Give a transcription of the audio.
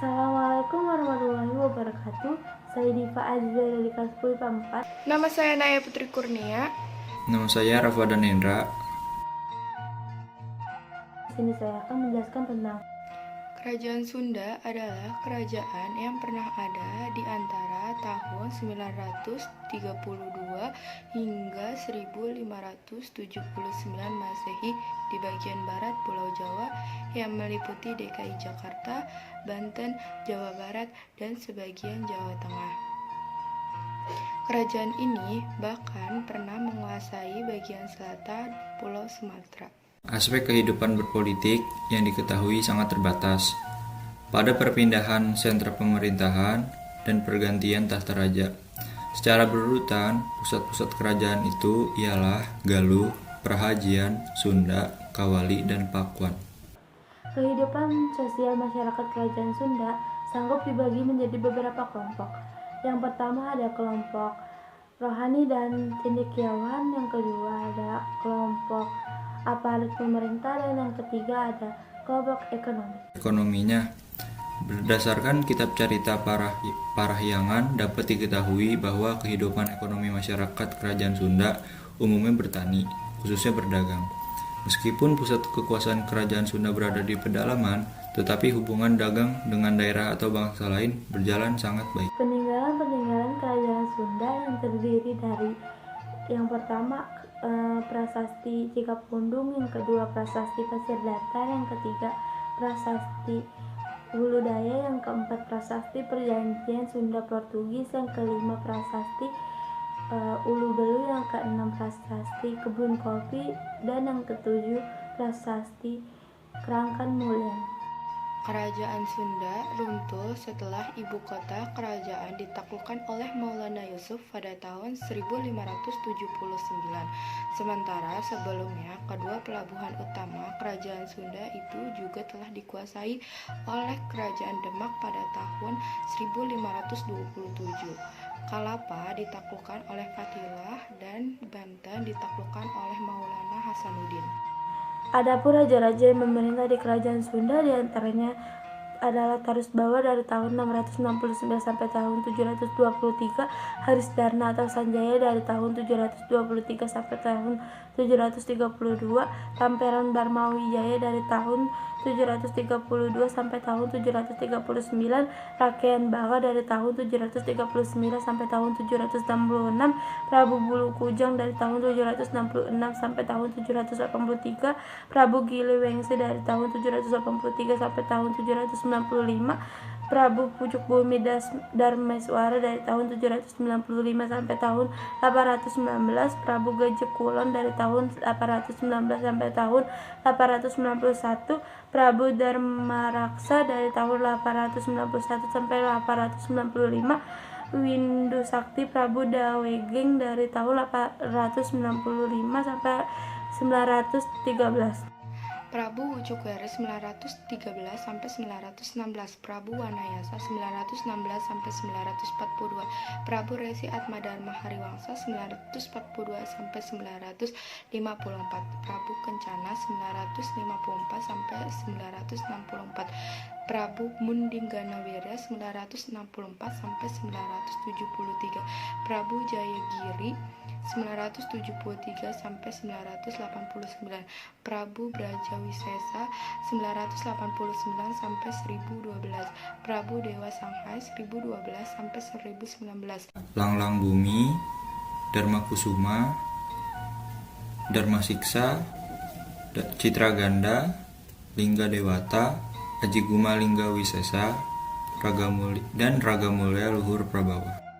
Assalamualaikum warahmatullahi wabarakatuh. Saya Diva Aziza dari kelas 10 IPA 4. Nama saya Naya Putri Kurnia. Nama saya Rafa Danendra. Di sini saya akan menjelaskan tentang Kerajaan Sunda adalah kerajaan yang pernah ada di antara tahun 932 hingga 1579 Masehi di bagian barat Pulau Jawa yang meliputi DKI Jakarta, Banten, Jawa Barat, dan sebagian Jawa Tengah. Kerajaan ini bahkan pernah menguasai bagian selatan Pulau Sumatera. Aspek kehidupan berpolitik yang diketahui sangat terbatas. Pada perpindahan sentra pemerintahan dan pergantian tahta raja, secara berurutan, pusat-pusat kerajaan itu ialah Galuh, Prahajian, Sunda, Kawali, dan Pakuan. kehidupan sosial masyarakat Kerajaan Sunda sanggup dibagi menjadi beberapa kelompok. Yang pertama ada kelompok rohani dan cendekiawan, yang kedua ada kelompok aparat pemerintah, dan yang ketiga ada kelompok ekonomi. Ekonominya, berdasarkan kitab cerita Parahyangan dapat diketahui bahwa kehidupan ekonomi masyarakat Kerajaan Sunda umumnya bertani, khususnya berdagang. Meskipun pusat kekuasaan Kerajaan Sunda berada di pedalaman, tetapi hubungan dagang dengan daerah atau bangsa lain berjalan sangat baik. Peninggalan Kerajaan Sunda yang terdiri dari yang pertama prasasti Cikapundung, yang kedua prasasti Pasir Datar, yang ketiga prasasti Hulu Daya, yang keempat prasasti Perjanjian Sunda Portugis, yang kelima prasasti Ulu Belu, yang keenam prasasti Kebun Kopi, dan yang ketujuh prasasti Kerangkan Mulian. Kerajaan Sunda runtuh setelah ibu kota kerajaan ditaklukkan oleh Maulana Yusuf pada tahun 1579. Sementara sebelumnya, kedua pelabuhan utama kerajaan Sunda itu juga telah dikuasai oleh Kerajaan Demak pada tahun 1527. Kalapa ditaklukkan oleh Fatilah dan Banten ditaklukkan oleh Maulana Hasanuddin. Adapun raja-raja yang memerintah di Kerajaan Sunda diantaranya adalah Tarus Bawa dari tahun 669 sampai tahun 723, Harisdarna atau Sanjaya dari tahun 723 sampai tahun 732, Tamperan Barmawijaya dari tahun 732 sampai tahun 739, Rakean Banga dari tahun 739 sampai tahun 766, Prabu Bulu Kujang dari tahun 766 sampai tahun 783, Prabu Giliwengse dari tahun 783 sampai tahun 795, Prabu Pucuk Bumi Darmeswara dari tahun 795 sampai tahun 819, Prabu Gajah Kulon dari tahun 819 sampai tahun 891, Prabu Dharmaraksa dari tahun 891 sampai 895, Windu Sakti Prabu Dawegeng dari tahun 895 sampai 913. Prabu Wujukwere 913 sampai 916, Prabu Wanayasa 916 sampai 942, Prabu Resi Atmadharma Hariwangsa 942 sampai 954, Prabu Kencana 954 sampai 964, Prabu Mundingganawira 964 sampai 973, Prabu Jayagiri 973 sampai 989, Prabu Brajawisesa 989 sampai 1012, Prabu Dewa Sanghai 1012 sampai 1019. Langlang Bumi, Dharmakusuma, Dharmasiksa, Citraganda, Lingga Dewata, Aji Guma Lingga Wisesa, dan Raga Mulia Luhur Prabawa.